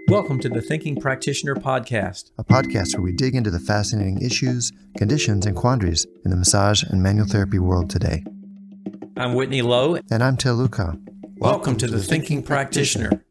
Welcome to the Thinking Practitioner Podcast, a podcast where we dig into the fascinating issues, conditions, and quandaries in the massage and manual therapy world today. I'm Whitney Lowe. And I'm Luchau. Welcome to the Thinking Practitioner.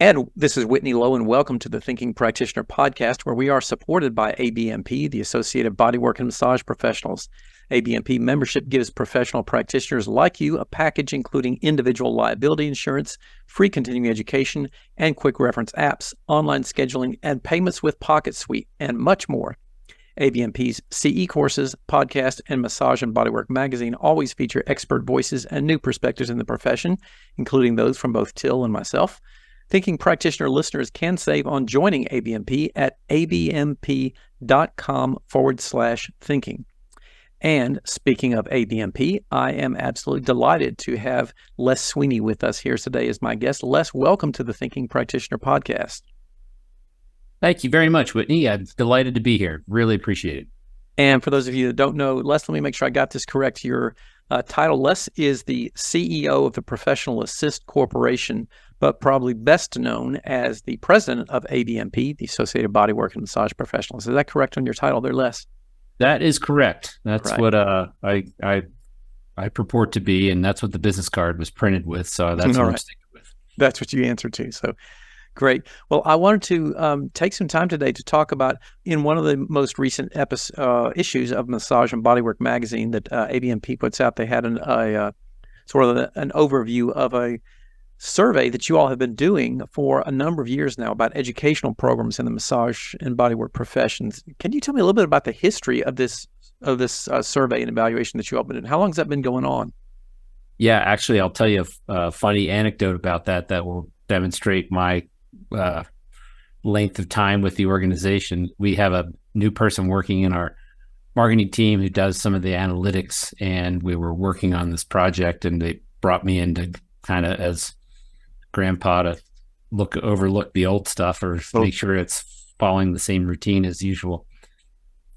And this is Whitney Lowe, and welcome to the Thinking Practitioner Podcast, where we are supported by ABMP, the Associated Bodywork and Massage Professionals. ABMP membership gives professional practitioners like you a package including individual liability insurance, free continuing education, and quick reference apps, online scheduling, and payments with Pocket Suite, and much more. ABMP's CE courses, podcast, and Massage and Bodywork magazine always feature expert voices and new perspectives in the profession, including those from both Till and myself. Thinking Practitioner listeners can save on joining ABMP at abmp.com/thinking. And speaking of ABMP, I am absolutely delighted to have Les Sweeney with us here today as my guest. Les, welcome to the Thinking Practitioner Podcast. Thank you very much, Whitney. I'm delighted to be here. Really appreciate it. And for those of you that don't know, Les, let me make sure I got this correct. Your title, Les, is the CEO of the Professional Assist Corporation, but probably best known as the president of ABMP, the Associated Bodywork and Massage Professionals. Is that correct on your title there, Les? That is correct. That's right. What I purport to be, and that's what the business card was printed with. So that's what I'm sticking with. That's what you answer to. So great. Well, I wanted to take some time today to talk about, in one of the most recent issues of Massage and Bodywork magazine that ABMP puts out, they had an overview of a survey that you all have been doing for a number of years now about educational programs in the massage and bodywork professions. Can you tell me a little bit about the history of this survey and evaluation that you all been doing? How long has that been going on? Yeah, actually, I'll tell you a funny anecdote about that will demonstrate my length of time with the organization. We have a new person working in our marketing team who does some of the analytics, and we were working on this project, and they brought me in to kind of as grandpa to overlook the old stuff or make sure it's following the same routine as usual.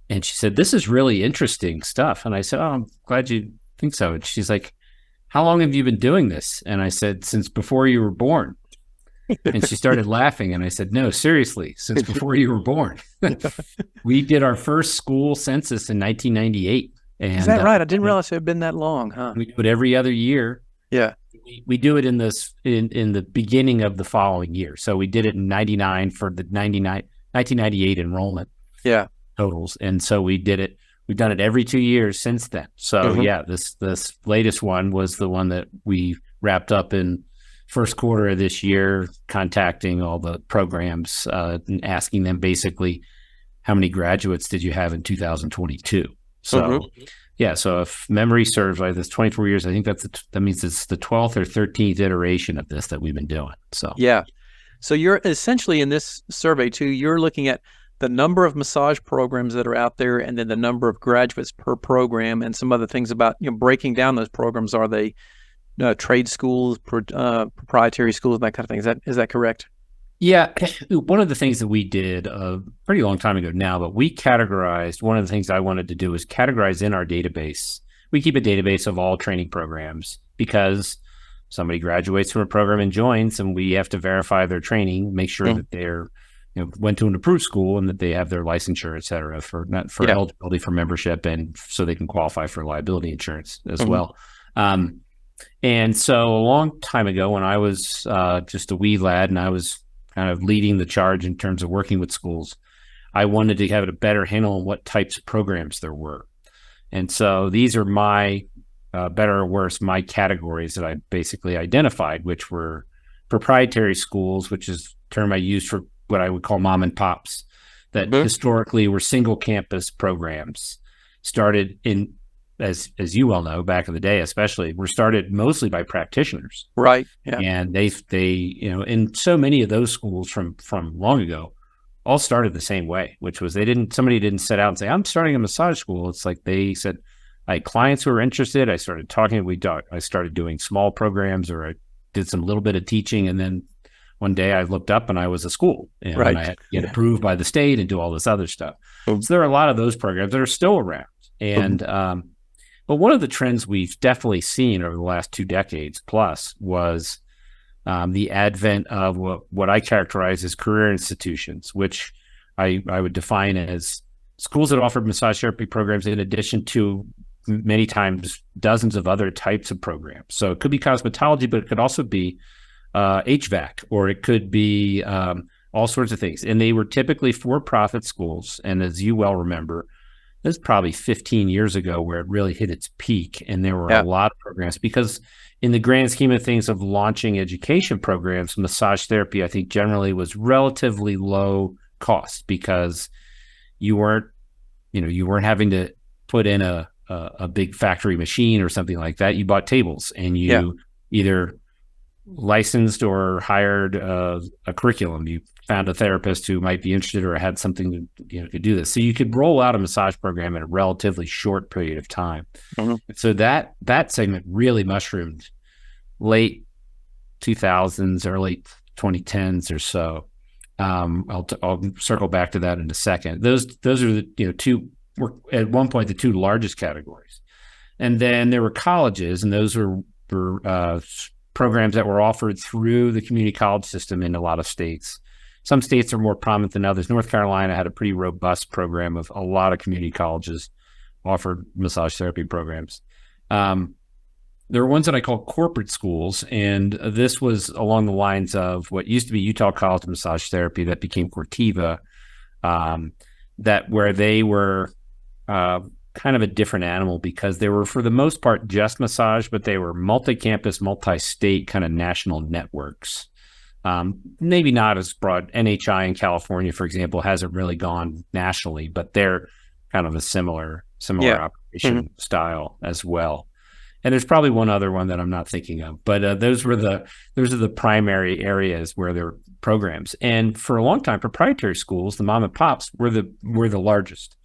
And she said, "This is really interesting stuff." And I said, "Oh, I'm glad you think so." And she's like, "How long have you been doing this?" And I said, "Since before you were born." And she started laughing. And I said, "No, seriously, since before you were born." We did our first school census in 1998. And, is that right? I didn't realize it had been that long, huh? We do it every other year. Yeah. We do it in the beginning of the following year. So we did it in 99 for the 1998 enrollment totals. And so we've done it every 2 years since then. So this latest one was the one that we wrapped up in first quarter of this year, contacting all the programs and asking them basically, how many graduates did you have in 2022? So yeah, so if memory serves, like this 24 years, I think that means it's the 12th or 13th iteration of this that we've been doing. So yeah, so you're essentially in this survey too, you're looking at the number of massage programs that are out there, and then the number of graduates per program, and some other things about breaking down those programs. Are they trade schools, proprietary schools, that kind of thing? Is that correct? Yeah, one of the things that we did a pretty long time ago now, but we categorized, one of the things I wanted to do was categorize in our database. We keep a database of all training programs because somebody graduates from a program and joins, and we have to verify their training, make sure that they're went to an approved school and that they have their licensure, et cetera, for eligibility for membership, and so they can qualify for liability insurance as well. And so a long time ago, when I was just a wee lad and I was kind of leading the charge in terms of working with schools, I wanted to have a better handle on what types of programs there were. And so these are my, better or worse, my categories that I basically identified, which were proprietary schools, which is a term I use for what I would call mom and pops, that historically were single campus programs, started in, as you well know, back in the day especially, were started mostly by practitioners. Right. Yeah. And they and so many of those schools from long ago all started the same way, which was somebody didn't set out and say, "I'm starting a massage school." It's like they said, I had clients who were interested. I started talking. I started doing small programs, or I did some little bit of teaching, and then one day I looked up and I was a school, and I had to get approved by the state and do all this other stuff. So there are a lot of those programs that are still around, and But one of the trends we've definitely seen over the last 2 decades plus was the advent of what I characterize as career institutions, which I would define as schools that offer massage therapy programs in addition to many times dozens of other types of programs. So it could be cosmetology, but it could also be HVAC, or it could be all sorts of things. And they were typically for-profit schools. And as you well remember, this is probably 15 years ago where it really hit its peak. And there were a lot of programs because in the grand scheme of things of launching education programs, massage therapy, I think generally was relatively low cost because you weren't having to put in a big factory machine or something like that. You bought tables and you either licensed or hired a curriculum. You found a therapist who might be interested or had something to do this. So you could roll out a massage program in a relatively short period of time. Mm-hmm. So that segment really mushroomed late 2000s, early 2010s or so. I'll circle back to that in a second. Those are the two were at one point the two largest categories, and then there were colleges, and those were programs that were offered through the community college system in a lot of states. Some states are more prominent than others. North Carolina had a pretty robust program of a lot of community colleges offered massage therapy programs. There were ones that I call corporate schools, and this was along the lines of what used to be Utah College of Massage Therapy that became Cortiva, where they were kind of a different animal because they were, for the most part, just massage, but they were multi-campus, multi-state kind of national networks. Maybe not as broad. NHI in California, for example, hasn't really gone nationally, but they're kind of a similar operation style as well. And there's probably one other one that I'm not thinking of, but those are the primary areas where there were programs. And for a long time, proprietary schools, the mom and pops, were the largest.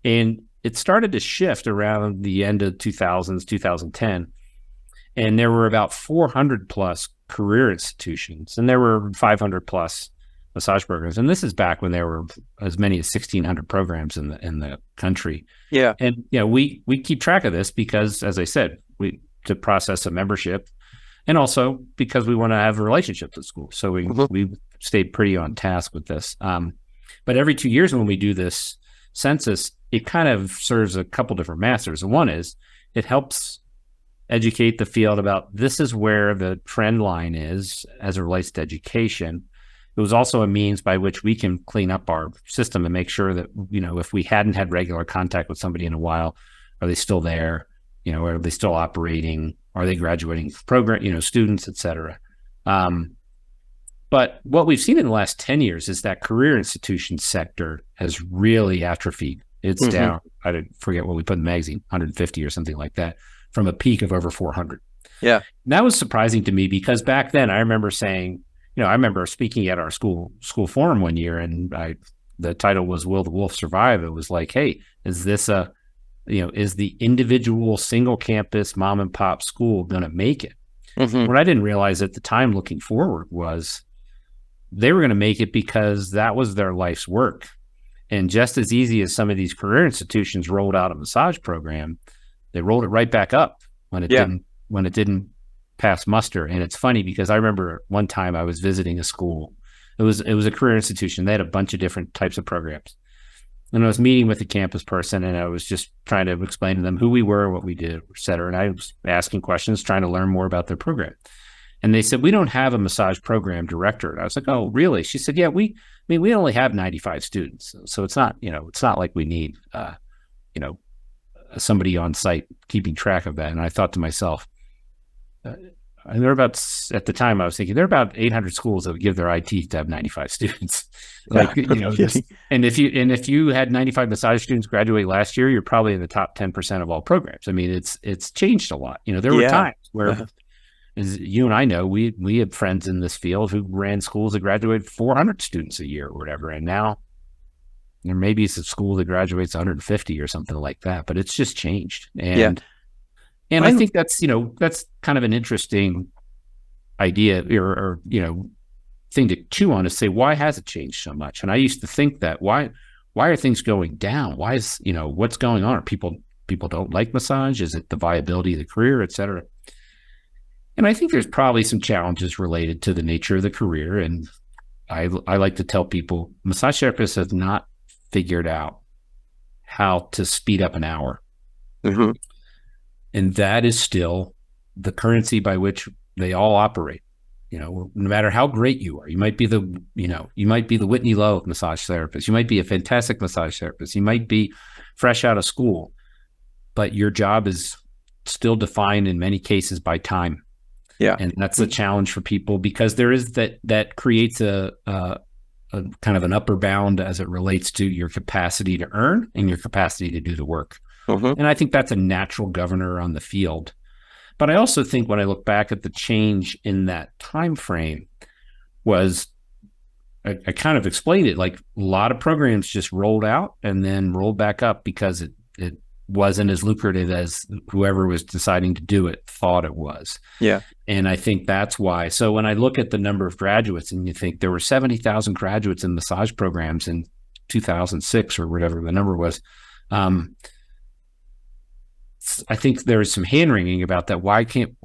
And it started to shift around the end of 2000s, 2010, and there were about 400 plus career institutions, and there were 500 plus massage programs. And this is back when there were as many as 1,600 programs in the country. Yeah. And we keep track of this because, as I said, to process a membership, and also because we want to have relationships with schools. So we stayed pretty on task with this. But every 2 years when we do this census, it kind of serves a couple different masters. And one is it helps educate the field about this is where the trend line is as it relates to education. It was also a means by which we can clean up our system and make sure that, if we hadn't had regular contact with somebody in a while, are they still there? Are they still operating? Are they graduating program, students, et cetera? But what we've seen in the last 10 years is that career institution sector has really atrophied. It's down. I forget what we put in the magazine, 150 or something like that, from a peak of over 400. Yeah. And that was surprising to me because back then I remember saying, I remember speaking at our school forum one year, and the title was "Will the Wolf Survive?" It was like, hey, is this is the individual single campus mom and pop school going to make it? What I didn't realize at the time looking forward was they were going to make it because that was their life's work. And just as easy as some of these career institutions rolled out a massage program, they rolled it right back up when it didn't pass muster. And it's funny because I remember one time I was visiting a school. It was a career institution. They had a bunch of different types of programs. And I was meeting with a campus person, and I was just trying to explain to them who we were, what we did, et cetera. And I was asking questions, trying to learn more about their program. And they said, we don't have a massage program director. And I was like, oh, really? She said, yeah, we only have 95 students. So it's not, it's not like we need, somebody on site keeping track of that. And I thought to myself, and at the time I was thinking, there are about 800 schools that would give their IT to have 95 students. And if you had 95 massage students graduate last year, you're probably in the top 10% of all programs. I mean, it's changed a lot. There were times where, as you and I know, we had friends in this field who ran schools that graduated 400 students a year or whatever. And now there may be some school that graduates 150 or something like that, but it's just changed. And I think that's kind of an interesting idea or thing to chew on, to say, why has it changed so much? And I used to think that why are things going down? Why is, what's going on? Are people people don't like massage? Is it the viability of the career, et cetera? And I think there's probably some challenges related to the nature of the career. And I like to tell people, massage therapists have not figured out how to speed up an hour. Mm-hmm. And that is still the currency by which they all operate. No matter how great you are, you might be the Whitney Lowe massage therapist. You might be a fantastic massage therapist. You might be fresh out of school, but your job is still defined in many cases by time. Yeah. And that's a challenge for people, because there is that creates a kind of an upper bound as it relates to your capacity to earn and your capacity to do the work. Mm-hmm. And I think that's a natural governor on the field. But I also think when I look back at the change in that time frame was, I kind of explained it, like a lot of programs just rolled out and then rolled back up because it wasn't as lucrative as whoever was deciding to do it thought it was. Yeah. And I think that's why. So when I look at the number of graduates, and you think there were 70,000 graduates in massage programs in 2006 or whatever the number was, I think there is some hand-wringing about that. Why can't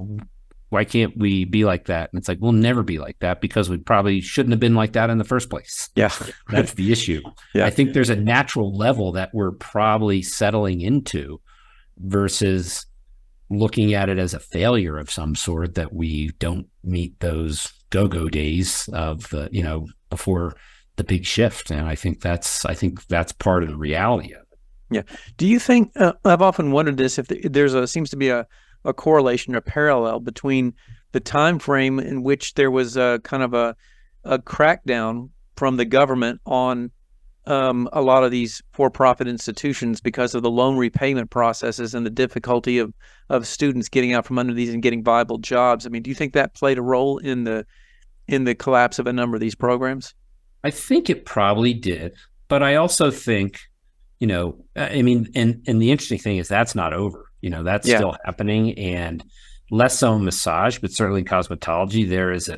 we be like that? And it's like, we'll never be like that, because we probably shouldn't have been like that in the first place. Yeah. That's the issue. Yeah. I think there's a natural level that we're probably settling into versus looking at it as a failure of some sort, that we don't meet those go-go days of the, before the big shift. And I think that's part of the reality of it. Yeah. Do you think, I've often wondered this, if there's seems to be a correlation or parallel between the time frame in which there was a kind of a crackdown from the government on a lot of these for-profit institutions because of the loan repayment processes and the difficulty of students getting out from under these and getting viable jobs. I mean, do you think that played a role in the collapse of a number of these programs? I think it probably did, but I also think, and the interesting thing is that's not over. That's still happening, and less so in massage, but certainly in cosmetology, there is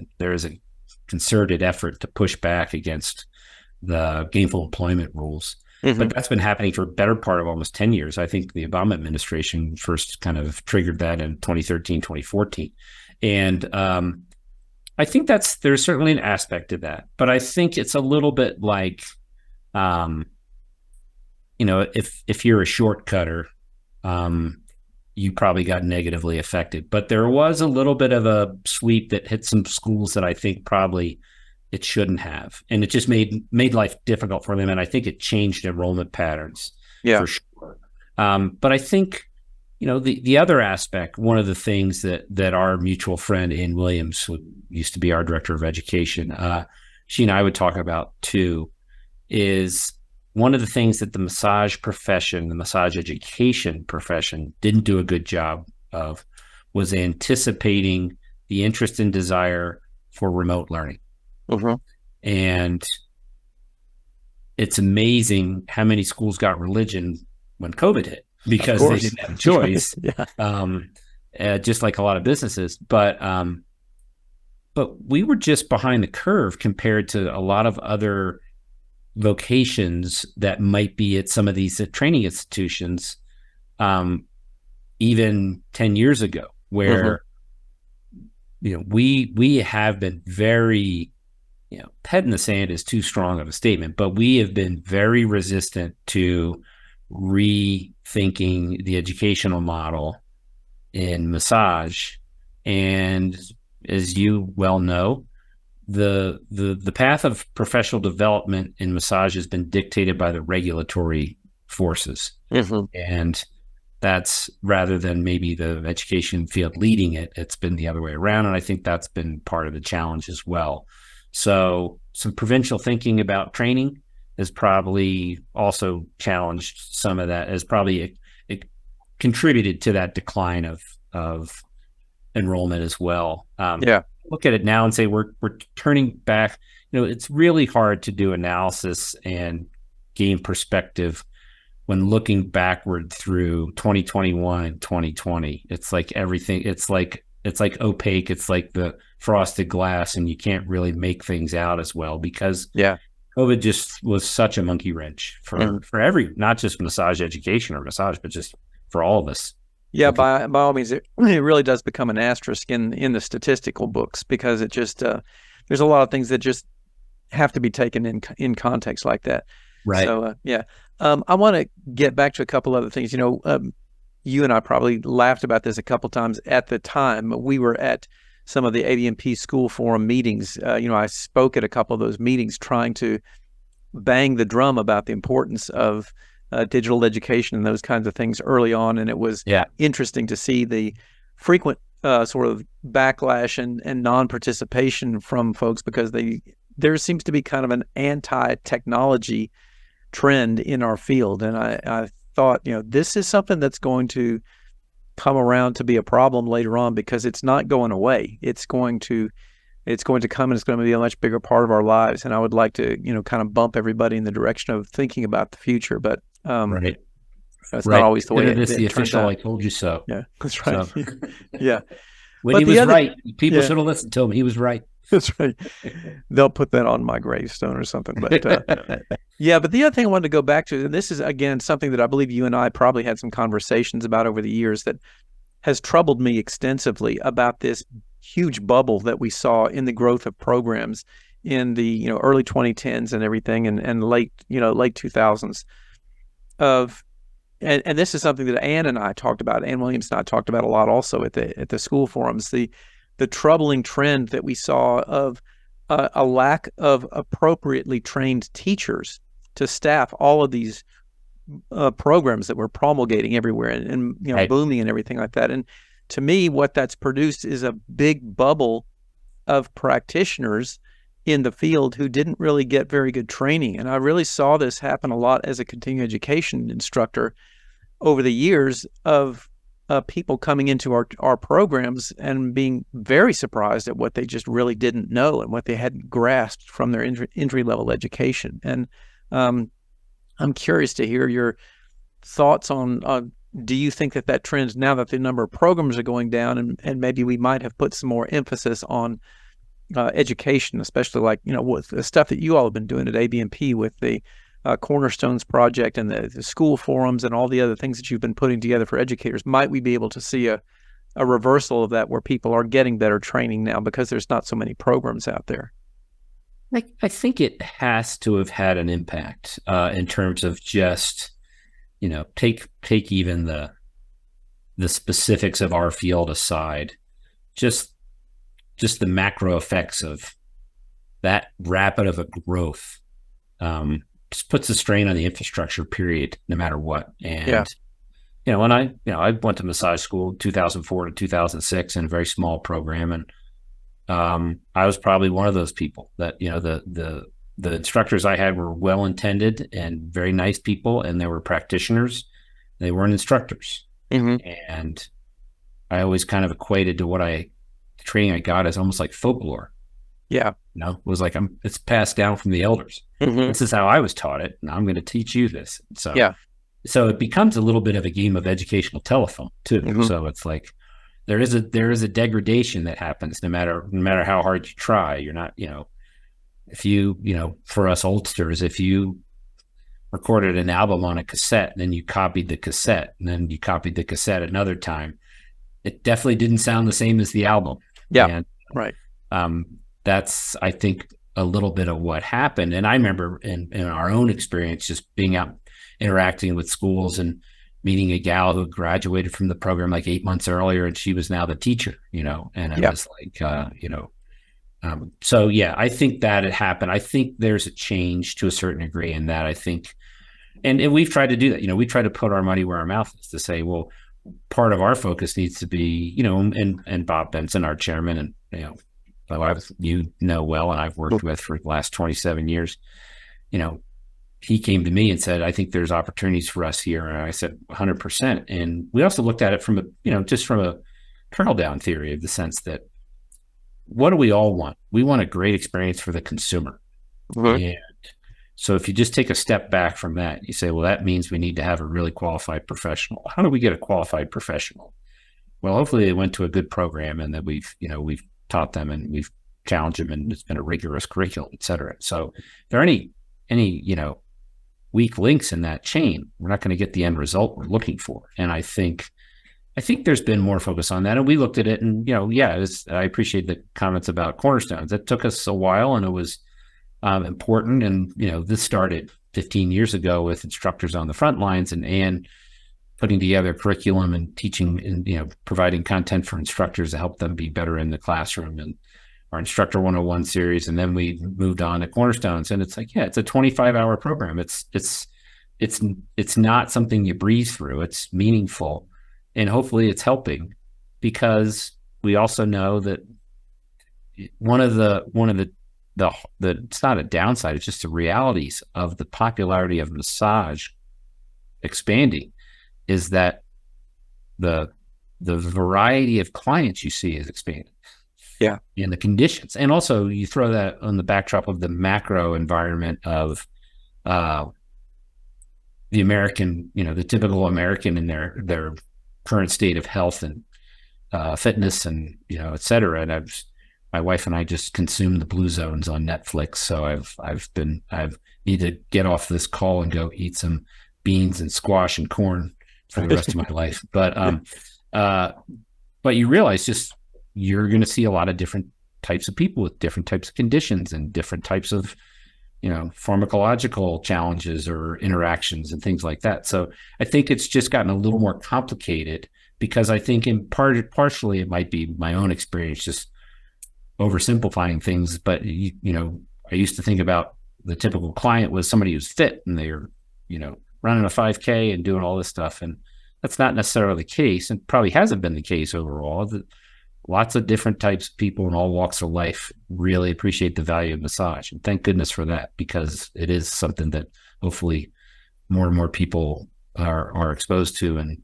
a concerted effort to push back against the gainful employment rules. Mm-hmm. But that's been happening for a better part of almost 10 years. I think the Obama administration first kind of triggered that in 2013, 2014. And I think there's certainly an aspect to that, but I think it's a little bit like, if you're a shortcutter, you probably got negatively affected. But there was a little bit of a sweep that hit some schools that I think probably it shouldn't have. And it just made life difficult for them. And I think it changed enrollment patterns for sure. But I think, the other aspect, one of the things that our mutual friend, Ann Williams, who used to be our director of education, she and I would talk about too, is one of the things that the massage profession, the massage education profession, didn't do a good job of was anticipating the interest and desire for remote learning. Mm-hmm. And it's amazing how many schools got religion when COVID hit, because they didn't have a choice, just like a lot of businesses. But we were just behind the curve compared to a lot of other vocations that might be at some of these training institutions, even 10 years ago, where, we have been very, head in the sand is too strong of a statement, but we have been very resistant to rethinking the educational model in massage. And as you well know, the path of professional development in massage has been dictated by the regulatory forces. Mm-hmm. And that's, rather than maybe the education field leading it, it's been the other way around. And I think that's been part of the challenge as well. So some provincial thinking about training has probably also challenged some of that, has probably it contributed to that decline of enrollment as well. Look at it now and say we're turning back. It's really hard to do analysis and gain perspective when looking backward through 2021 and 2020. It's like everything. It's like opaque. It's like the frosted glass, and you can't really make things out as well because COVID just was such a monkey wrench for every, not just massage education or massage, but just for all of us. Yeah, Okay. by all means, it really does become an asterisk in the statistical books, because it just there's a lot of things that just have to be taken in context like that. Right. So I want to get back to a couple other things. You and I probably laughed about this a couple times at the time. We were at some of the ABMP school forum meetings. I spoke at a couple of those meetings trying to bang the drum about the importance of digital education and those kinds of things early on. And it was interesting to see the frequent sort of backlash and non-participation from folks, because there seems to be kind of an anti-technology trend in our field. And I thought, this is something that's going to come around to be a problem later on, because it's not going away. It's going to come, and it's going to be a much bigger part of our lives. And I would like to, kind of bump everybody in the direction of thinking about the future. But right. That's not always the way it is. The official, out. I told you so. Yeah, that's right. So. Yeah. When he was right. People should have listened to him. He was right. That's right. They'll put that on my gravestone or something. But but the other thing I wanted to go back to, and this is, again, something that I believe you and I probably had some conversations about over the years, that has troubled me extensively, about this huge bubble that we saw in the growth of programs in the early 2010s and everything, and late 2000s and this is something that Ann and I talked about. Ann Williams and I talked about a lot also at the school forums. The troubling trend that we saw of a lack of appropriately trained teachers to staff all of these programs that we're promulgating everywhere, and right. booming and everything like that. And to me, what that's produced is a big bubble of practitioners in the field who didn't really get very good training. And I really saw this happen a lot as a continuing education instructor over the years, of people coming into our programs and being very surprised at what they just really didn't know and what they hadn't grasped from their entry-level education. And I'm curious to hear your thoughts on do you think that trend, now that the number of programs are going down, and maybe we might have put some more emphasis on education, especially with the stuff that you all have been doing at ABMP with the Cornerstones Project and the school forums and all the other things that you've been putting together for educators, might we be able to see a reversal of that, where people are getting better training now because there's not so many programs out there? I think it has to have had an impact in terms of just, take even the specifics of our field aside, just the macro effects of that rapid of a growth just puts a strain on the infrastructure, period, no matter what. And when I went to massage school 2004 to 2006 in a very small program, and I was probably one of those people that the instructors I had were well intended and very nice people, and they were practitioners. They weren't instructors. Mm-hmm. And I always kind of equated to the training I got as almost like folklore. Yeah. It was like it's passed down from the elders. Mm-hmm. This is how I was taught it, and I'm going to teach you this. So so it becomes a little bit of a game of educational telephone too. Mm-hmm. So it's like there is a degradation that happens no matter how hard you try. You're not, if you, for us oldsters, if you recorded an album on a cassette, and then you copied the cassette, and then you copied the cassette another time, it definitely didn't sound the same as the album. Yeah. And, right. That's, I think, a little bit of what happened. And I remember in our own experience, just being out interacting with schools and meeting a gal who graduated from the program like 8 months earlier, and she was now the teacher, and it was like, so yeah, I think that it happened. I think there's a change to a certain degree in that. I think, and we've tried to do that. We try to put our money where our mouth is, to say, well, part of our focus needs to be, and Bob Benson, our chairman, and, well, and I've worked with for the last 27 years, he came to me and said, I think there's opportunities for us here. And I said, 100%. And we also looked at it from just from a trickle down theory, of the sense that, what do we all want? We want a great experience for the consumer. Mm-hmm. And so if you just take a step back from that, you say, well, that means we need to have a really qualified professional. How do we get a qualified professional? Well, hopefully they went to a good program, and that we've taught them, and we've challenged them, and it's been a rigorous curriculum, et cetera. So if there are any weak links in that chain, we're not going to get the end result we're looking for. And I think there's been more focus on that. And we looked at it and, I appreciate the comments about cornerstones. It took us a while and it was important. And, this started 15 years ago with instructors on the front lines and putting together curriculum and teaching and, providing content for instructors to help them be better in the classroom, and our Instructor 101 series. And then we moved on to Cornerstones, and it's like, it's a 25-hour program. It's not something you breeze through. It's meaningful, and hopefully it's helping, because we also know that one of the it's not a downside, it's just the realities of the popularity of massage expanding is that the variety of clients you see is expanding. Yeah. And the conditions. And also you throw that on the backdrop of the macro environment of the American, the typical American in their current state of health and fitness and, et cetera. And my wife and I just consume the Blue Zones on Netflix. So I've need to get off this call and go eat some beans and squash and corn for the rest of my life. But you realize just you're going to see a lot of different types of people with different types of conditions and different types of, pharmacological challenges or interactions and things like that. So I think it's just gotten a little more complicated, because I think partially it might be my own experience, just oversimplifying things. But, I used to think about the typical client was somebody who's fit and they're, running a 5K and doing all this stuff. And that's not necessarily the case, and probably hasn't been the case overall. Lots of different types of people in all walks of life really appreciate the value of massage. And thank goodness for that, because it is something that hopefully more and more people are exposed to and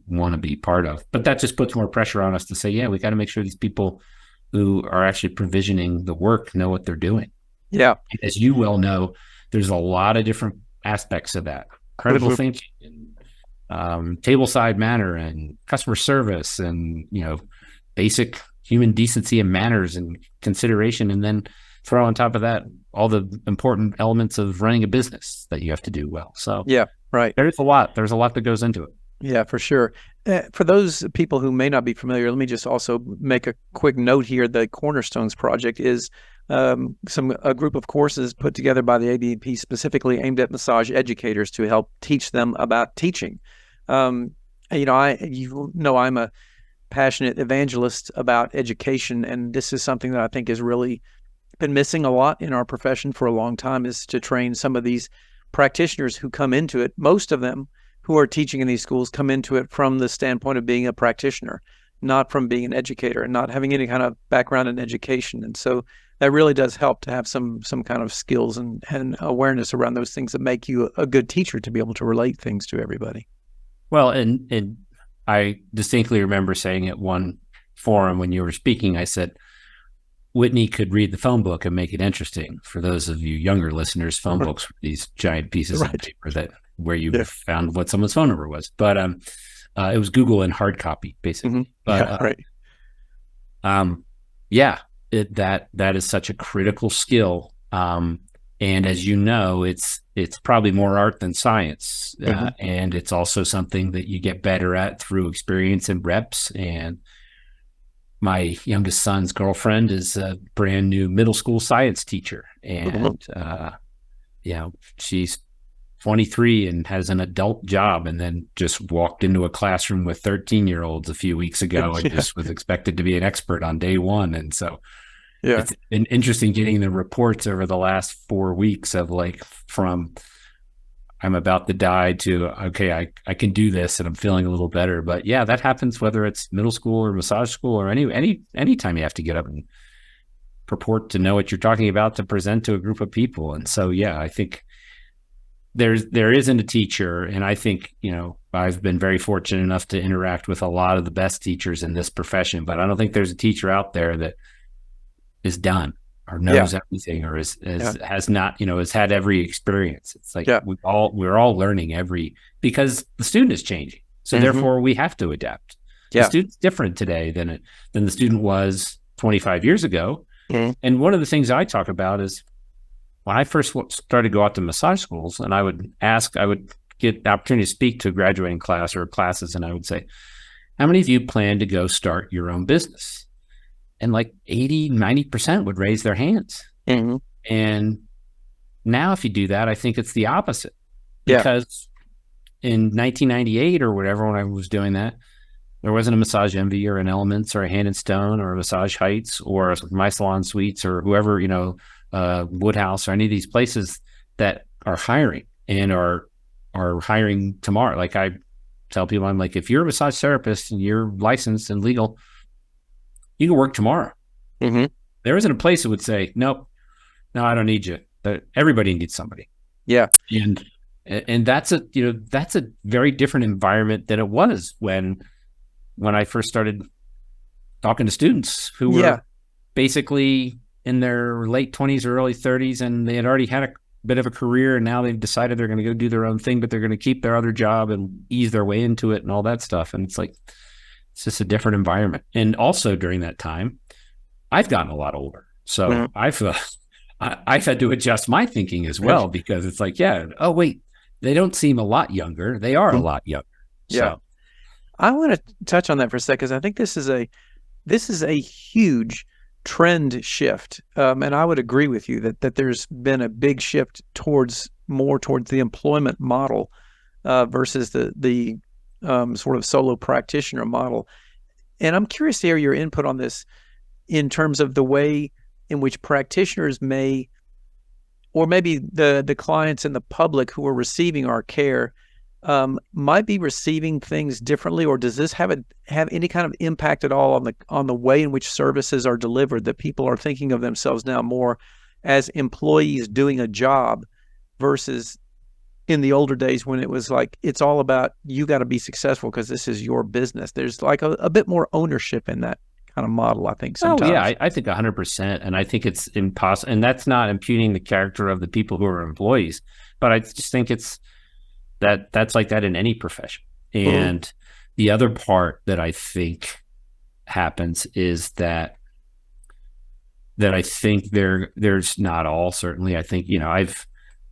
want to be part of. But that just puts more pressure on us to say, we got to make sure these people who are actually provisioning the work know what they're doing. Yeah. As you well know, there's a lot of different aspects of that. Critical thinking and tableside manner and customer service and, basic human decency and manners and consideration. And then throw on top of that all the important elements of running a business that you have to do well. So yeah, right. There's a lot that goes into it. Yeah, for sure. For those people who may not be familiar, let me just also make a quick note here. The Cornerstones Project is a group of courses put together by the ABMP specifically aimed at massage educators to help teach them about teaching. I'm a passionate evangelist about education, and this is something that I think has really been missing a lot in our profession for a long time, is to train some of these practitioners who come into it. Most of them who are teaching in these schools come into it from the standpoint of being a practitioner, not from being an educator and not having any kind of background in education. And so that really does help to have some kind of skills and awareness around those things that make you a good teacher to be able to relate things to everybody. Well, and I distinctly remember saying at one forum when you were speaking, I said, Whitney could read the phone book and make it interesting. For those of you younger listeners, phone books were these giant pieces of paper where you found what someone's phone number was. But it was Google in hard copy, basically. But that is such a critical skill. And as you know, it's probably more art than science. And it's also something that you get better at through experience and reps. And my youngest son's girlfriend is a brand new middle school science teacher. And, she's 23 and has an adult job, and then just walked into a classroom with 13-year-olds a few weeks ago and just was expected to be an expert on day one. And so it's been interesting getting the reports over the last 4 weeks of from I'm about to die to, okay, I can do this and I'm feeling a little better. But that happens whether it's middle school or massage school or any time you have to get up and purport to know what you're talking about to present to a group of people. And so, I think there isn't a teacher. And I think, I've been very fortunate enough to interact with a lot of the best teachers in this profession, but I don't think there's a teacher out there that is done or knows everything or has not, has had every experience. It's like we're all learning because the student is changing. So therefore we have to adapt. The student's different today than the student was 25 years ago. And one of the things I talk about is when I first started to go out to massage schools, and I would get the opportunity to speak to a graduating class or classes, and I would say, how many of you plan to go start your own business? And like 80, 90% would raise their hands. Mm-hmm. And now if you do that, I think it's the opposite. Yeah. Because in 1998 or whatever, when I was doing that, there wasn't a Massage Envy or an Elements or a Hand and Stone or a Massage Heights or My Salon Suites or whoever, Woodhouse or any of these places that are hiring and are hiring tomorrow. Like I tell people, I'm like, if you're a massage therapist and you're licensed and legal, you can work tomorrow. Mm-hmm. There isn't a place that would say, nope, no, I don't need you. Everybody needs somebody. Yeah. And that's a very different environment than it was when I first started talking to students who were basically in their late 20s or early 30s, and they had already had a bit of a career, and now they've decided they're going to go do their own thing, but they're going to keep their other job and ease their way into it and all that stuff. And it's like, it's just a different environment. And also during that time, I've gotten a lot older. So I've had to adjust my thinking as well, because it's like, oh, wait, they don't seem a lot younger. They are a lot younger. Yeah. So I want to touch on that for a second, because I think this is a huge trend shift. And I would agree with you that there's been a big shift towards the employment model versus the sort of solo practitioner model. And I'm curious to hear your input on this in terms of the way in which practitioners may, or maybe the clients and the public who are receiving our care might be receiving things differently, or does this have any kind of impact at all on the way in which services are delivered, that people are thinking of themselves now more as employees doing a job versus in the older days when it was like, it's all about, you got to be successful because this is your business. There's like a bit more ownership in that kind of model, I think, sometimes. Oh, yeah, I think 100%. And I think it's impossible. And that's not impugning the character of the people who are employees, but I just think it's that's like that in any profession. And the other part that I think happens is that I think there's not all, certainly. I think,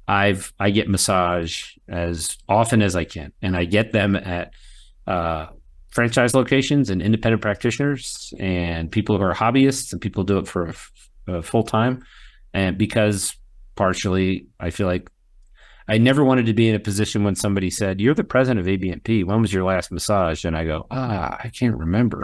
I get massage as often as I can, and I get them at franchise locations and independent practitioners and people who are hobbyists and people do it for full time. And because partially I feel like I never wanted to be in a position when somebody said, "You're the president of ABMP. When was your last massage?" And I go, I can't remember.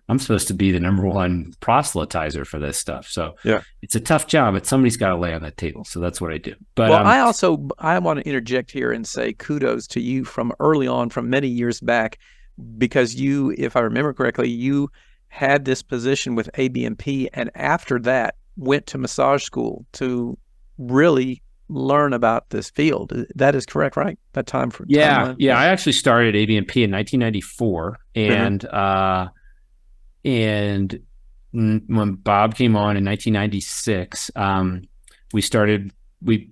I'm supposed to be the number one proselytizer for this stuff. So it's a tough job, but somebody's got to lay on that table. So that's what I do. But I want to interject here and say kudos to you from early on, from many years back, because you, if I remember correctly, you had this position with ABMP, and after that went to massage school to really learn about this field. That is correct, right? That time for timeline? Yeah. I actually started ABMP in 1994, and when Bob came on in 1996, we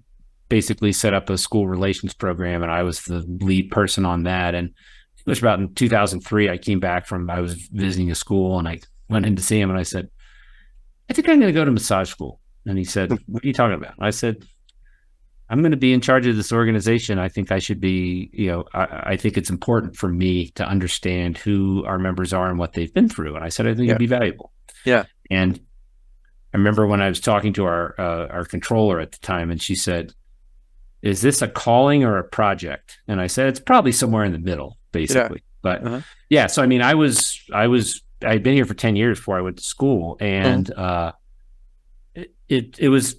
basically set up a school relations program, and I was the lead person on that. And it was about in 2003, I was visiting a school, and I went in to see him, and I said, I think I'm going to go to massage school. And he said, what are you talking about? And I said, I'm going to be in charge of this organization. I think I should be, I think it's important for me to understand who our members are and what they've been through. And I said, I think it'd be valuable. Yeah. And I remember when I was talking to our controller at the time, and she said, is this a calling or a project? And I said, it's probably somewhere in the middle, basically. But so I mean, I'd been here for 10 years before I went to school, and it was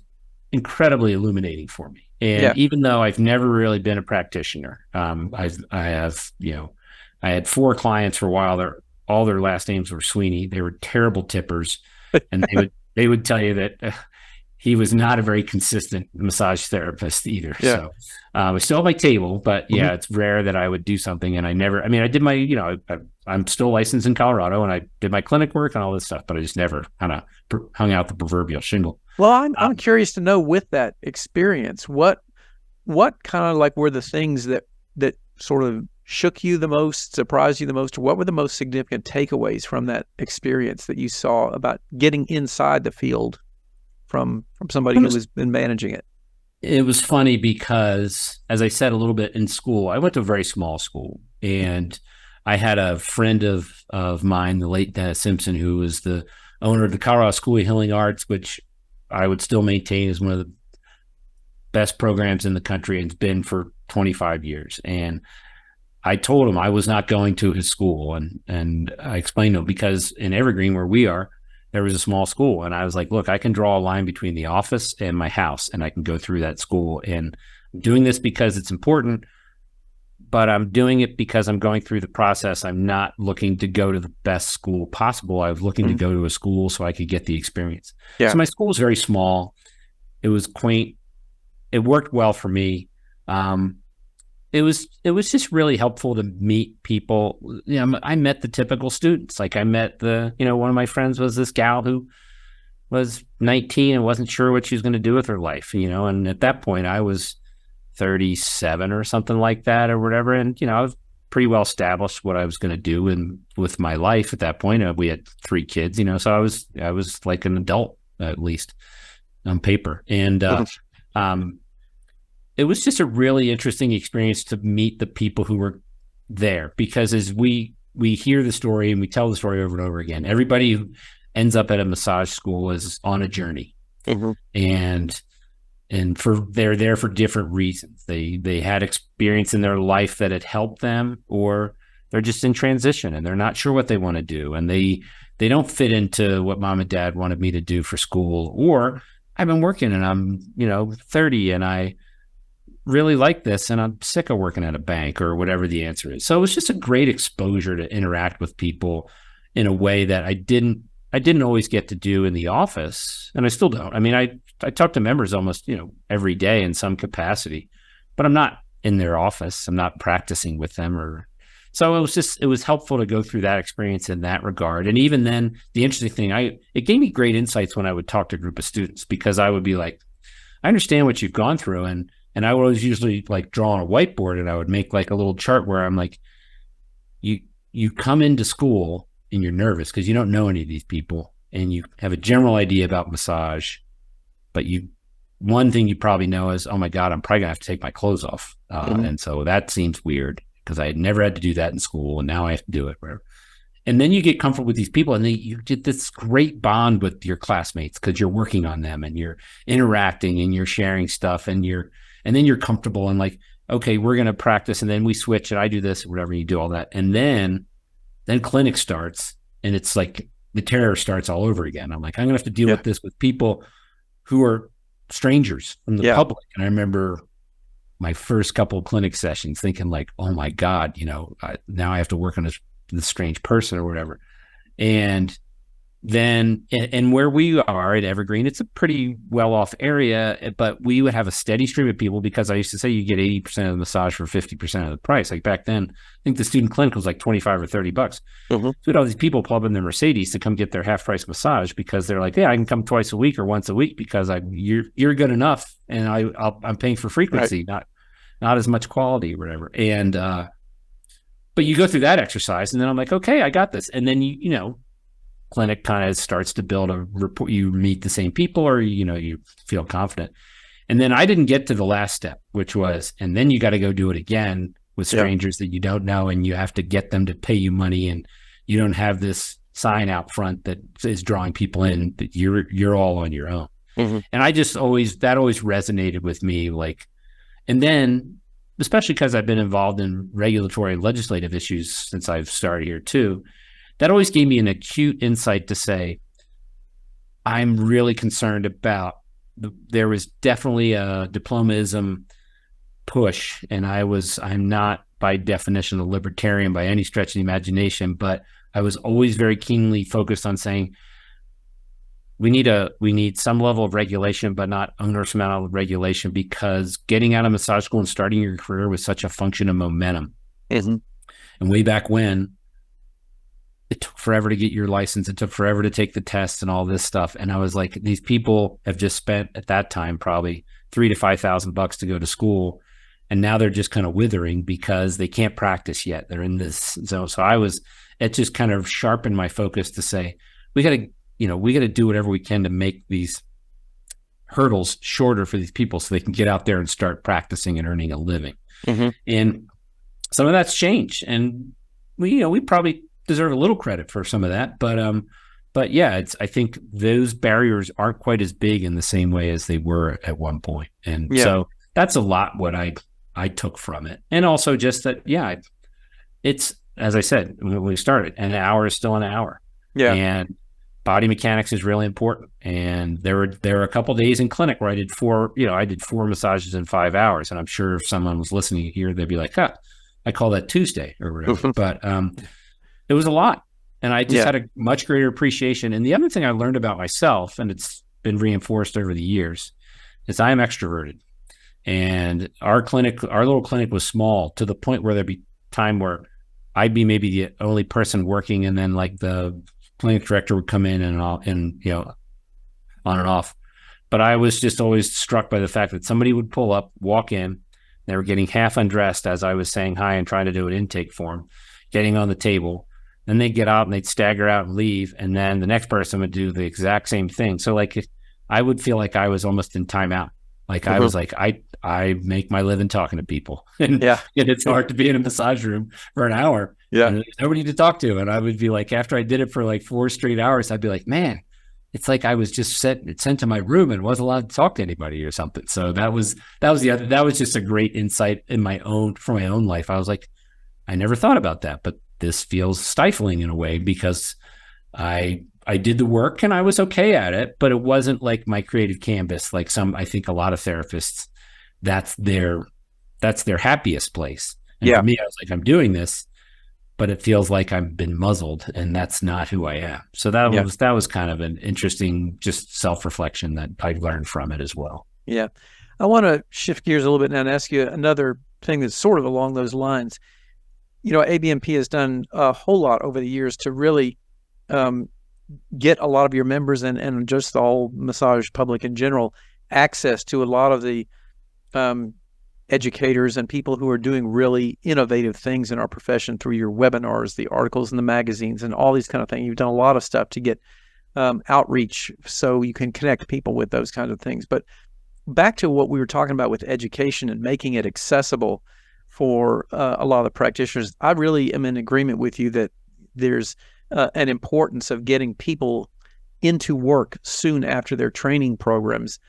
incredibly illuminating for me. And even though I've never really been a practitioner, I had 4 clients for a while. All their last names were Sweeney. They were terrible tippers, and they would tell you that he was not a very consistent massage therapist either. So I was still at my table, but it's rare that I would do something. And I did my, I'm still licensed in Colorado, and I did my clinic work and all this stuff, but I just never kind of hung out the proverbial shingle. Well, I'm curious to know, with that experience, what kind of like were the things that sort of shook you the most, surprised you the most, or what were the most significant takeaways from that experience that you saw about getting inside the field from somebody who has been managing it? It was funny because, as I said a little bit in school, I went to a very small school, and I had a friend of mine, the late Dennis Simpson, who was the owner of the Colorado School of Healing Arts, which I would still maintain is one of the best programs in the country, and it's been for 25 years. And I told him I was not going to his school, and I explained to him, because in Evergreen, where we are, there was a small school, and I was like, look, I can draw a line between the office and my house, and I can go through that school, and I'm doing this because it's important, but I'm doing it because I'm going through the process. I'm not looking to go to the best school possible. I was looking to go to a school so I could get the experience. So my school was very small. It was quaint. It worked well for me. It was just really helpful to meet people. I met the typical students. Like I met one of my friends was this gal who was 19 and wasn't sure what she was going to do with her life, and at that point I was 37 or something like that or whatever. And, I was pretty well established what I was going to do with my life at that point. We had 3 kids, so I was like an adult, at least on paper. And, it was just a really interesting experience to meet the people who were there, because as we hear the story and we tell the story over and over again, everybody who ends up at a massage school is on a journey, and they're there for different reasons. They had experience in their life that had helped them, or they're just in transition and they're not sure what they want to do, and they don't fit into what mom and dad wanted me to do for school, or I've been working and I'm 30 and I really like this and I'm sick of working at a bank, or whatever the answer is. So it was just a great exposure to interact with people in a way that I didn't always get to do in the office, and I still don't. I mean, I talk to members almost every day in some capacity, but I'm not in their office. I'm not practicing with them, so it was helpful to go through that experience in that regard. And even then, the interesting thing, it gave me great insights when I would talk to a group of students, because I would be like, I understand what you've gone through, and I would usually like draw on a whiteboard, and I would make like a little chart where I'm like, you come into school and you're nervous because you don't know any of these people, and you have a general idea about massage, but one thing you probably know is, oh my God, I'm probably gonna have to take my clothes off. And so that seems weird because I had never had to do that in school, and now I have to do it. Whatever. And then you get comfortable with these people, and you get this great bond with your classmates because you're working on them and you're interacting and you're sharing stuff, and then you're comfortable and like, okay, we're going to practice, and then we switch and I do this, whatever, you do all that. And then clinic starts, and it's like the terror starts all over again. I'm like, I'm going to have to deal with this with people who are strangers from the public. And I remember my first couple of clinic sessions thinking like, oh my God, now I have to work on this strange person or whatever. And then, and where we are at Evergreen, it's a pretty well-off area, but we would have a steady stream of people, because I used to say you get 80% of the massage for 50% of the price. Like back then, I think the student clinic was like $25 or $30. So we had all these people pull up in their Mercedes to come get their half-price massage, because they're like, yeah, I can come twice a week or once a week because you're good enough, and I'm paying for frequency, not as much quality or whatever. And but you go through that exercise, and then I'm like, okay, I got this. And then clinic kind of starts to build a rapport. You meet the same people, or you feel confident. And then I didn't get to the last step, which was, and then you got to go do it again with strangers that you don't know, and you have to get them to pay you money, and you don't have this sign out front that is drawing people in, that you're all on your own. And I just always resonated with me, like, and then especially because I've been involved in regulatory and legislative issues since I've started here too, that always gave me an acute insight to say, I'm really concerned about, there was definitely a diplomaism push, and I'm not by definition a libertarian by any stretch of the imagination, but I was always very keenly focused on saying, we need some level of regulation, but not onerous amount of regulation, because getting out of massage school and starting your career was such a function of momentum. And way back when, it took forever to get your license. It took forever to take the tests and all this stuff. And I was like, these people have just spent at that time probably $3,000 to $5,000 to go to school, and now they're just kind of withering because they can't practice yet. They're in this zone. So it just kind of sharpened my focus to say, we got to do whatever we can to make these hurdles shorter for these people so they can get out there and start practicing and earning a living. And some of that's changed, and we probably deserve a little credit for some of that, but yeah, I think those barriers aren't quite as big in the same way as they were at one point. And so that's a lot what I took from it. And also just that, it's, as I said, when we started, an hour is still an hour. Yeah. And body mechanics is really important. And there were a couple of days in clinic where I did four massages in 5 hours. And I'm sure if someone was listening here, they'd be like, I call that Tuesday or whatever. But it was a lot. And I just had a much greater appreciation. And the other thing I learned about myself, and it's been reinforced over the years, is I am extroverted. And our little clinic was small to the point where there'd be time where I'd be maybe the only person working, and then like the clinic director would come in and on and off. But I was just always struck by the fact that somebody would pull up, walk in, they were getting half undressed as I was saying hi and trying to do an intake form, getting on the table. Then they'd get out and they'd stagger out and leave. And then the next person would do the exact same thing. So like I would feel like I was almost in timeout. Like I was like, I make my living talking to people. And it's hard to be in a massage room for an hour. Yeah. And there's nobody to talk to. And I would be like, after I did it for like 4 straight hours, I'd be like, man, it's like I was just sent to my room and wasn't allowed to talk to anybody or something. So that was just a great insight from my own life. I was like, I never thought about that, but this feels stifling in a way because I did the work and I was okay at it, but it wasn't like my creative canvas. Like I think a lot of therapists, that's their happiest place. And for me, I was like, I'm doing this, but it feels like I've been muzzled, and that's not who I am. So that was kind of an interesting just self-reflection that I learned from it as well. Yeah. I want to shift gears a little bit now and ask you another thing that's sort of along those lines. ABMP has done a whole lot over the years to really get a lot of your members and just the whole massage public in general access to a lot of the educators and people who are doing really innovative things in our profession through your webinars, the articles in the magazines, and all these kind of things. You've done a lot of stuff to get outreach so you can connect people with those kinds of things. But back to what we were talking about with education and making it accessible for a lot of the practitioners, I really am in agreement with you that there's an importance of getting people into work soon after their training programs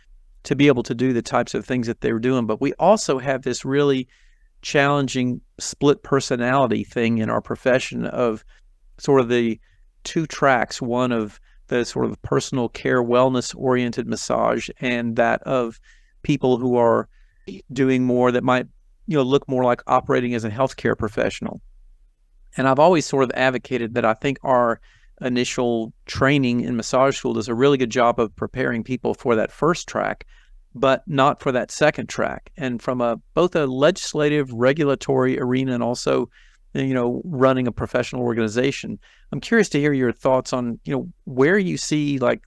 to be able to do the types of things that they were doing. But we also have this really challenging split personality thing in our profession of sort of the 2 tracks, one of the sort of personal care, wellness oriented massage, and that of people who are doing more that might look more like operating as a healthcare professional. And I've always sort of advocated that I think our initial training in massage school does a really good job of preparing people for that first track, but not for that second track. And from both a legislative, regulatory arena and also, running a professional organization, I'm curious to hear your thoughts on, where you see like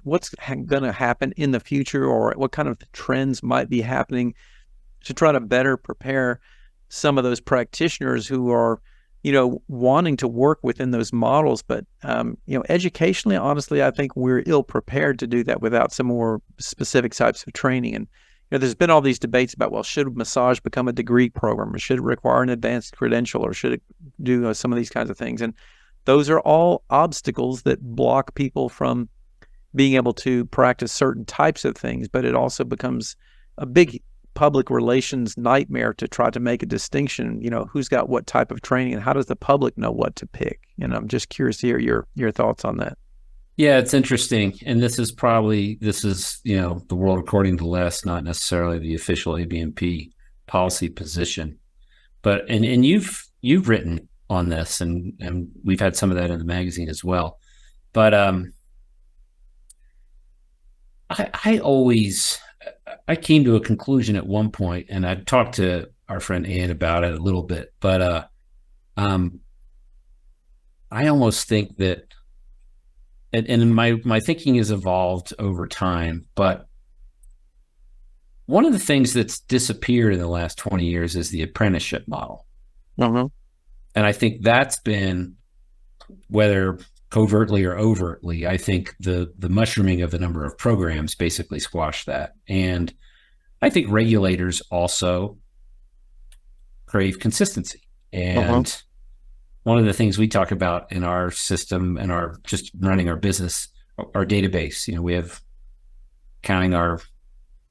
what's going to happen in the future, or what kind of trends might be happening to try to better prepare some of those practitioners who are, wanting to work within those models. But, educationally, honestly, I think we're ill prepared to do that without some more specific types of training. And, there's been all these debates about, well, should massage become a degree program, or should it require an advanced credential, or should it do some of these kinds of things? And those are all obstacles that block people from being able to practice certain types of things. But it also becomes a big public relations nightmare to try to make a distinction, who's got what type of training and how does the public know what to pick? And I'm just curious to hear your thoughts on that. Yeah, it's interesting. And this is the world according to Les, not necessarily the official ABMP policy position. But, and you've written on this, and we've had some of that in the magazine as well. But I came to a conclusion at one point, and I talked to our friend Ann about it a little bit, but I almost think that, and my thinking has evolved over time, but one of the things that's disappeared in the last 20 years is the apprenticeship model. And I think that's been, whether covertly or overtly, I think the mushrooming of the number of programs basically squashed that. And I think regulators also crave consistency. And one of the things we talk about in our system and our just running our business, our database, we have counting our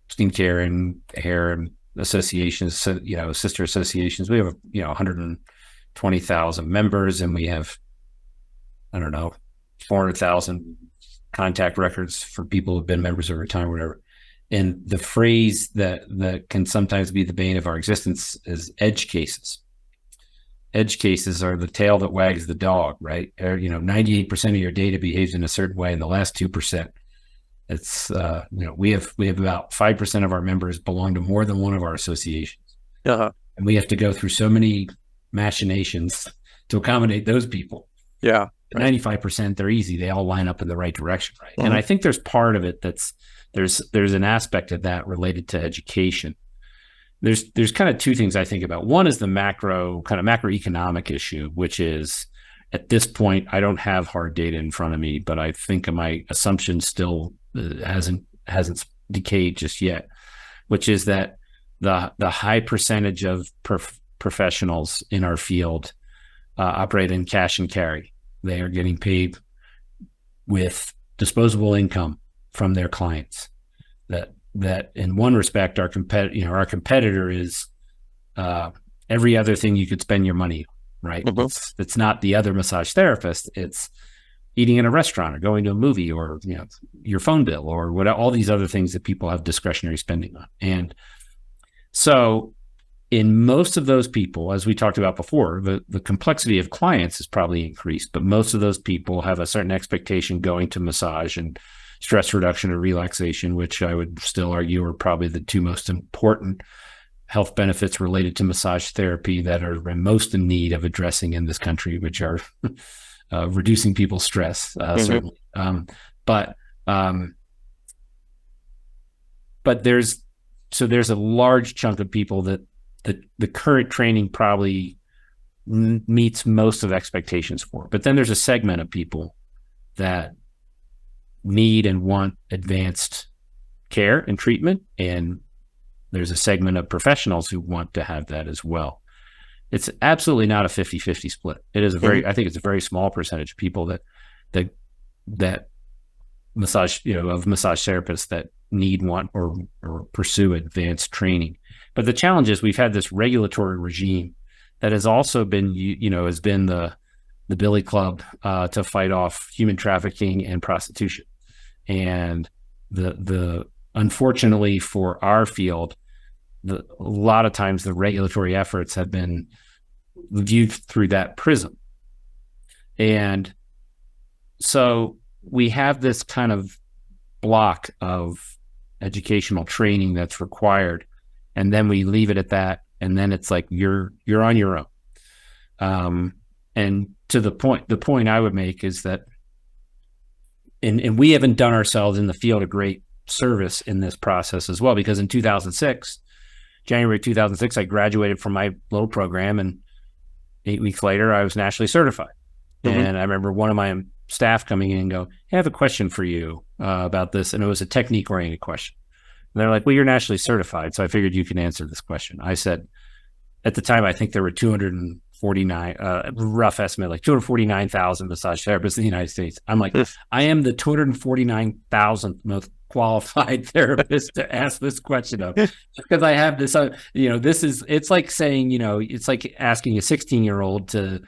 skincare and hair and associations, sister associations. We have, 120,000 members, and we have, 400,000 contact records for people who've been members over time or whatever. And the phrase that can sometimes be the bane of our existence is edge cases. Edge cases are the tail that wags the dog, right? 98% of your data behaves in a certain way, and the last 2%, it's we have about 5% of our members belong to more than one of our associations, and we have to go through so many machinations to accommodate those people. Yeah, right. 95%, they're easy; they all line up in the right direction, right? And I think there's part of it there's an aspect of that related to education. There's kind of two things I think about. One is the macroeconomic issue, which is, at this point, I don't have hard data in front of me, but I think my assumption still hasn't decayed just yet, which is that the high percentage of professionals in our field operate in cash and carry. They are getting paid with disposable income from their clients. That in one respect, our competitor is every other thing you could spend your money on, right? It's not the other massage therapist. It's eating in a restaurant or going to a movie or your phone bill or all these other things that people have discretionary spending on. And so in most of those people, as we talked about before, the complexity of clients has probably increased, but most of those people have a certain expectation going to massage and stress reduction or relaxation, which I would still argue are probably the two most important health benefits related to massage therapy that are most in need of addressing in this country, which are reducing people's stress, certainly. But there's a large chunk of people that the current training probably meets most of expectations for. But then there's a segment of people that need and want advanced care and treatment, and there's a segment of professionals who want to have that as well. It's absolutely not a 50-50 split. It is I think it's a very small percentage of people that massage, of massage therapists that need, want, or pursue advanced training. But the challenge is we've had this regulatory regime that has also been, has been the billy club to fight off human trafficking and prostitution. And the unfortunately for our field, a lot of times the regulatory efforts have been viewed through that prism. And so we have this kind of block of educational training that's required, and then we leave it at that, and then it's like you're on your own. And to the point I would make is that, and we haven't done ourselves in the field a great service in this process as well, because in January 2006, I graduated from my Lowe program, and 8 weeks later, I was nationally certified. And I remember one of my staff coming in and go, "Hey, I have a question for you about this," and it was a technique-oriented question. And they're like, "Well, you're nationally certified, so I figured you can answer this question." I said, at the time, I think there were 249, rough estimate, like 249,000 massage therapists in the United States. I'm like, I am the 249,000th most qualified therapist to ask this question of, because I have this, it's like saying, it's like asking a 16-year-old to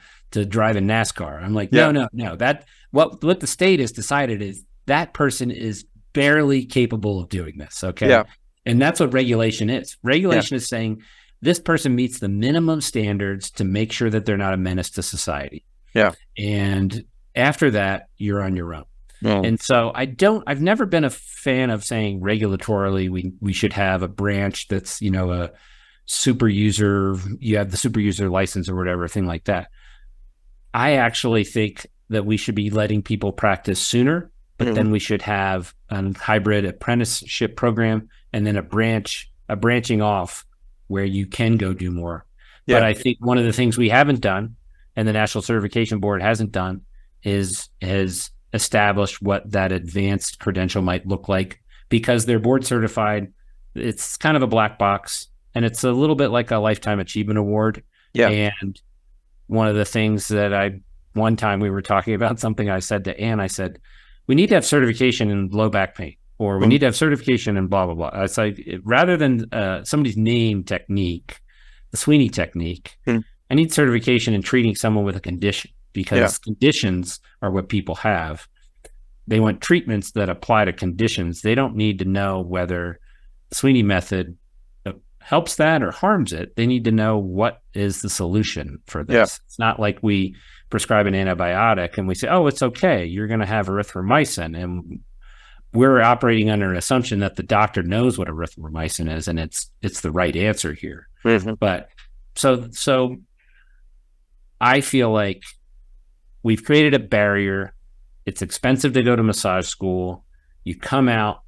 drive in NASCAR. I'm like, no, that what the state has decided is that person is barely capable of doing this. Okay. Yeah. And that's what regulation is. Regulation is saying this person meets the minimum standards to make sure that they're not a menace to society. Yeah. And after that, you're on your own. And so I've never been a fan of saying regulatorily we should have a branch that's, a super user, you have the super user license or whatever, thing like that. I actually think that we should be letting people practice sooner, but then we should have a hybrid apprenticeship program and then a branching off where you can go do more. Yeah. But I think one of the things we haven't done, and the National Certification Board hasn't done, has established what that advanced credential might look like because they're board certified. It's kind of a black box, and it's a little bit like a lifetime achievement award. Yeah. And one of the things that one time we were talking about something, I said to Ann, I said, we need to have certification in low back pain, or we need to have certification in blah, blah, blah. It's like, rather than somebody's name technique, the Sweeney technique, I need certification in treating someone with a condition, because conditions are what people have. They want treatments that apply to conditions. They don't need to know whether the Sweeney method helps that or harms it. They need to know what is the solution for this. Yeah. It's not like we prescribe an antibiotic and we say, oh, it's okay, you're going to have erythromycin. And we're operating under an assumption that the doctor knows what erythromycin is, and it's the right answer here. Mm-hmm. But so I feel like we've created a barrier. It's expensive to go to massage school. You come out,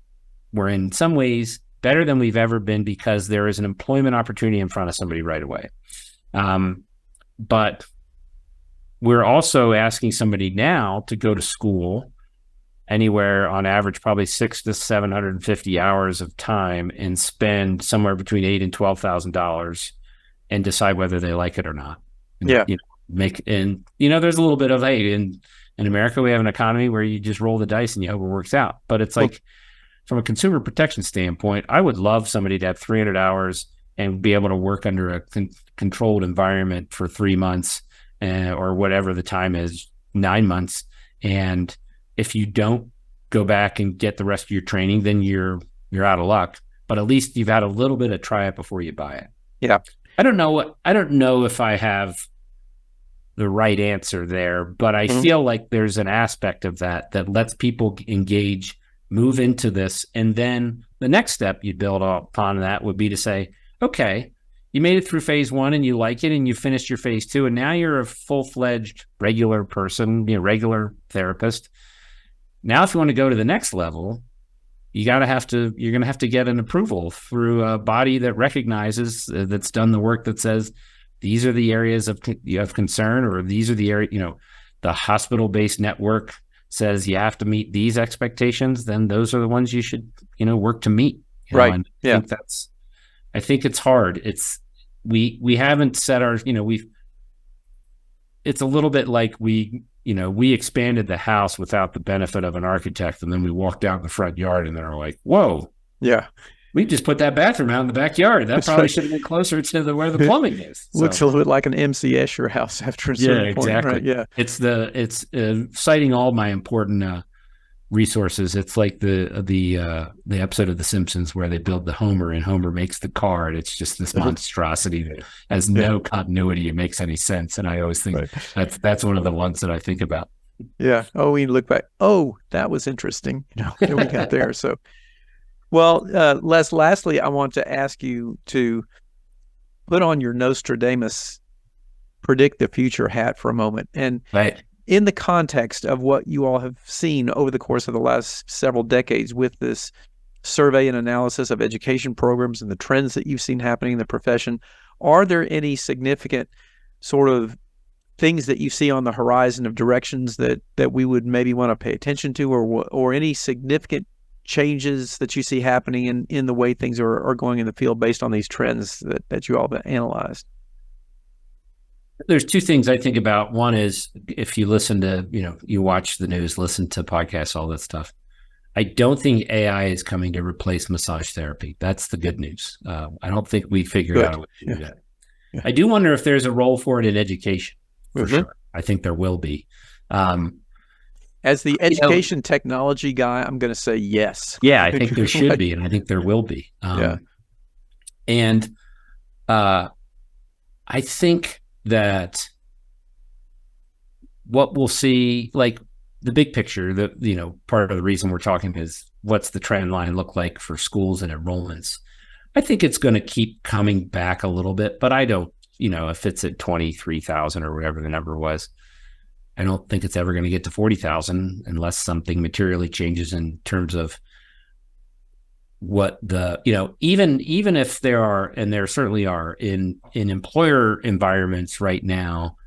we're in some ways better than we've ever been because there is an employment opportunity in front of somebody right away. But we're also asking somebody now to go to school anywhere on average, probably 600 to 750 hours of time, and spend somewhere between $8,000 and $12,000 and decide whether they like it or not. And, there's a little bit of, hey, in America, we have an economy where you just roll the dice and you hope it works out. But it's like, from a consumer protection standpoint, I would love somebody to have 300 hours and be able to work under a controlled environment for 3 months or whatever the time is, 9 months. And if you don't go back and get the rest of your training, then you're out of luck. But at least you've had a little bit of try it before you buy it. Yeah. I don't know if I have the right answer there, but I feel like there's an aspect of that lets people engage, move into this. And then the next step you build upon that would be to say, okay, you made it through phase 1 and you like it and you finished your phase 2, and now you're a full-fledged regular person, regular therapist. Now, if you want to go to the next level, you're going to have to get an approval through a body that recognizes that's done the work that says these are the areas of concern, or these are the area, the hospital-based network says you have to meet these expectations, then those are the ones you should, work to meet. Right. And I think it's hard. We haven't set our, it's a little bit like we expanded the house without the benefit of an architect. And then we walked out in the front yard and they're like, whoa. Yeah. We just put that bathroom out in the backyard. That probably should have been closer to where the plumbing is. So. Looks a little bit like an MC Escher house after a certain point. Exactly. Right? Yeah, it's citing all my important resources. It's like the episode of The Simpsons where they build the Homer and Homer makes the car, and it's just this monstrosity that has no continuity. It makes any sense, and I always think that's one of the ones that I think about. Yeah. Oh, we look back. Oh, that was interesting. We got there. So. Well, Les, lastly, I want to ask you to put on your Nostradamus predict the future hat for a moment. And in the context of what you all have seen over the course of the last several decades with this survey and analysis of education programs and the trends that you've seen happening in the profession, are there any significant sort of things that you see on the horizon of directions that we would maybe want to pay attention to, or any significant changes that you see happening in the way things are going in the field based on these trends that you all have analyzed? There's two things I think about. One is, if you listen to, you watch the news, listen to podcasts, all that stuff. I don't think AI is coming to replace massage therapy. That's the good news. I don't think we figured out a way to do that. Yeah. I do wonder if there's a role for it in education, for sure. I think there will be. As the education technology guy, I'm going to say yes. Yeah, I think there should be, and I think there will be. And I think that what we'll see, like the big picture, part of the reason we're talking is what's the trend line look like for schools and enrollments. I think it's going to keep coming back a little bit, but I don't, if it's at 23,000 or whatever the number was, I don't think it's ever going to get to 40,000 unless something materially changes in terms of what the, even if there are, and there certainly are in employer environments right now,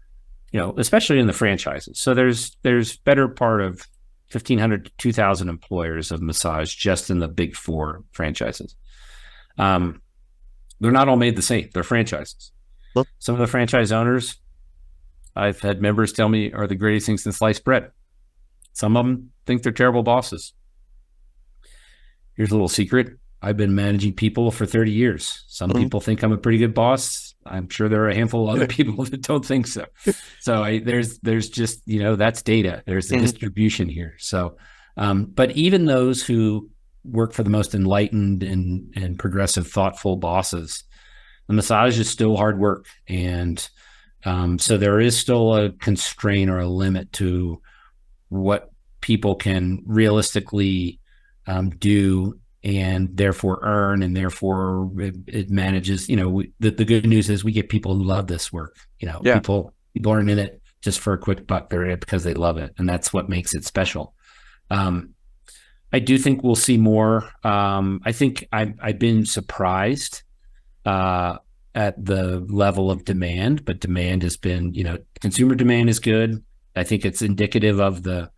especially in the franchises. So there's better part of 1,500 to 2,000 employers of massage just in the big four franchises. They're not all made the same. They're franchises. Well, some of the franchise owners, I've had members tell me, are the greatest things since sliced bread. Some of them think they're terrible bosses. Here's a little secret. I've been managing people for 30 years. Some people think I'm a pretty good boss. I'm sure there are a handful of other people that don't think so. So there's just, that's data. There's a distribution here. So, but even those who work for the most enlightened and progressive, thoughtful bosses, the massage is still hard work. And so there is still a constraint or a limit to what people can realistically do and therefore earn, and therefore it manages, the good news is we get people who love this work. People aren't in it just for a quick buck. They're in it because they love it. And that's what makes it special. I do think we'll see more. I think I've been surprised at the level of demand, but demand has been, consumer demand is good. I think it's indicative of the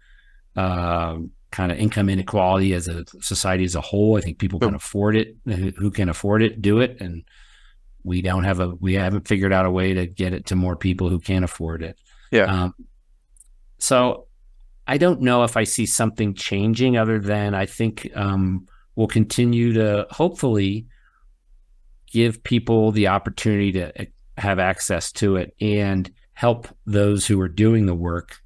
kind of income inequality as a society as a whole. I think people can afford it. Who can afford it, do it. And we haven't figured out a way to get it to more people who can't afford it. Yeah. So I don't know if I see something changing other than I think we'll continue to hopefully give people the opportunity to have access to it and help those who are doing the work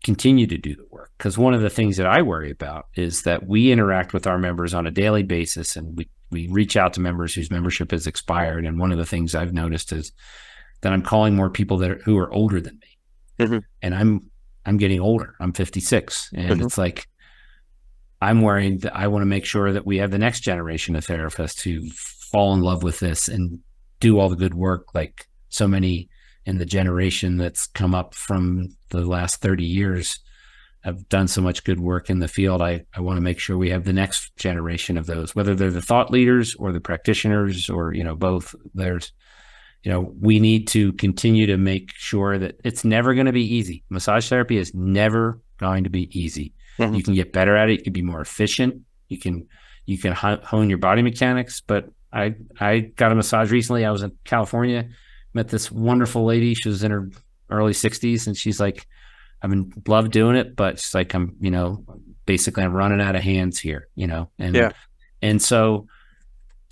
continue to do the work. Because one of the things that I worry about is that we interact with our members on a daily basis, and we reach out to members whose membership has expired. And one of the things I've noticed is that I'm calling more people who are older than me. And I'm getting older. I'm 56. And it's like, I'm worried that I want to make sure that we have the next generation of therapists who fall in love with this and do all the good work, like so many in the generation that's come up from the last 30 years have done so much good work in the field. I want to make sure we have the next generation of those, whether they're the thought leaders or the practitioners or, both. We need to continue to make sure that it's never going to be easy. Massage therapy is never going to be easy. You can get better at it. You can be more efficient. You can hone your body mechanics. But I got a massage recently. I was in California, met this wonderful lady. She was in her early 60s, and she's like, love doing it, but she's like, I'm running out of hands here, and so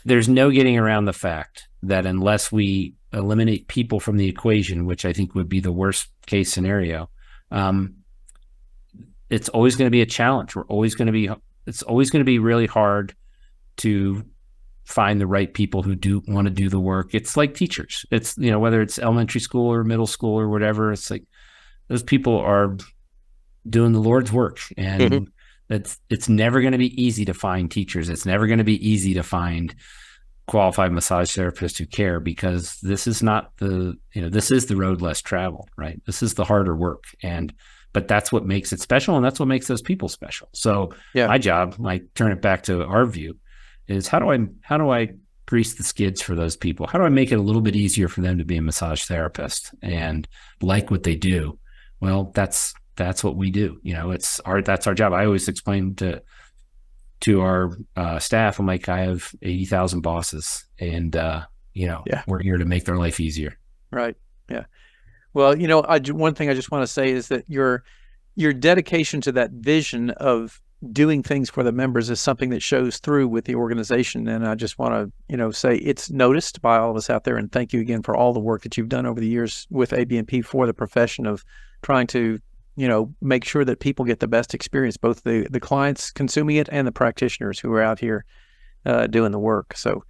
there's no getting around the fact that unless we eliminate people from the equation, which I think would be the worst case scenario, it's always going to be a challenge. It's always going to be really hard to find the right people who do want to do the work. It's like teachers. It's, whether it's elementary school or middle school or whatever, it's like those people are doing the Lord's work. And it's never going to be easy to find teachers. It's never going to be easy to find qualified massage therapists who care, because this is not this is the road less traveled, right? This is the harder work. But that's what makes it special. And that's what makes those people special. So my job, like, turn it back to our view, is how do I grease the skids for those people? How do I make it a little bit easier for them to be a massage therapist and like what they do? Well, that's what we do. That's our job. I always explain to our staff, I'm like, I have 80,000 bosses, and we're here to make their life easier. Right. Yeah. Well, one thing I just want to say is that your dedication to that vision of doing things for the members is something that shows through with the organization. And I just want to, say it's noticed by all of us out there. And thank you again for all the work that you've done over the years with ABMP for the profession of trying to, make sure that people get the best experience, both the clients consuming it and the practitioners who are out here doing the work. So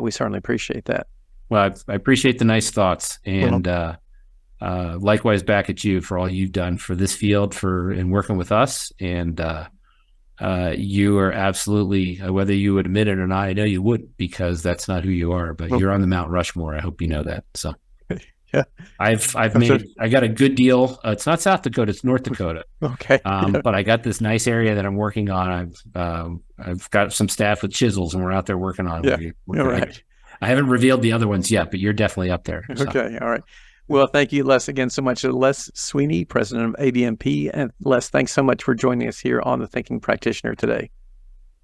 we certainly appreciate that. Well, I appreciate the nice thoughts, and likewise back at you for all you've done for this field and working with us. And you are absolutely, whether you would admit it or not, I know you wouldn't, because that's not who you are, but you're on the Mount Rushmore. I hope you know that. So yeah, I got a good deal. It's not South Dakota, it's North Dakota. Okay. But I got this nice area that I'm working on. I've got some staff with chisels, and we're out there working on it. Yeah. Right. I haven't revealed the other ones yet, but you're definitely up there. So. Okay. All right. Well, thank you, Les, again so much. Les Sweeney, president of ABMP. And Les, thanks so much for joining us here on the Thinking Practitioner today.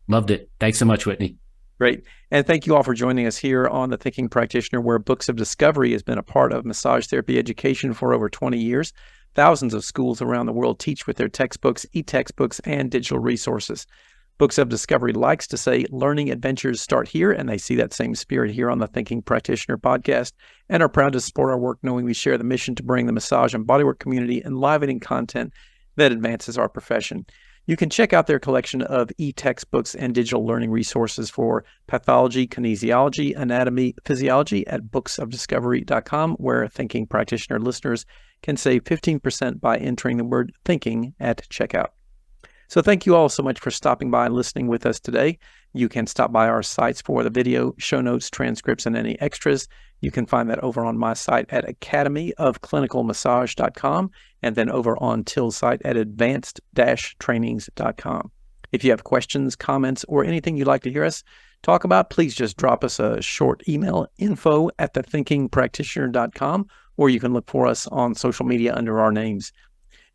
Loved it. Thanks so much, Whitney. Great. And thank you all for joining us here on the Thinking Practitioner, where Books of Discovery has been a part of massage therapy education for over 20 years. Thousands of schools around the world teach with their textbooks, e-textbooks, and digital resources. Books of Discovery likes to say learning adventures start here, and they see that same spirit here on the Thinking Practitioner podcast and are proud to support our work, knowing we share the mission to bring the massage and bodywork community enlivening content that advances our profession. You can check out their collection of e-textbooks and digital learning resources for pathology, kinesiology, anatomy, physiology at booksofdiscovery.com, where Thinking Practitioner listeners can save 15% by entering the word thinking at checkout. So thank you all so much for stopping by and listening with us today. You can stop by our sites for the video, show notes, transcripts, and any extras. You can find that over on my site at academyofclinicalmassage.com and then over on Till's site at advanced-trainings.com. If you have questions, comments, or anything you'd like to hear us talk about, please just drop us a short email, info@thethinkingpractitioner.com, or you can look for us on social media under our names.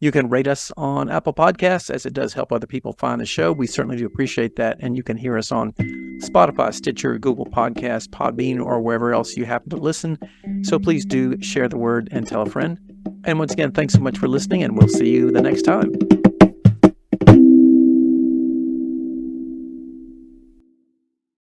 You can rate us on Apple Podcasts, as it does help other people find the show. We certainly do appreciate that. And you can hear us on Spotify, Stitcher, Google Podcasts, Podbean, or wherever else you happen to listen. So please do share the word and tell a friend. And once again, thanks so much for listening, and we'll see you the next time.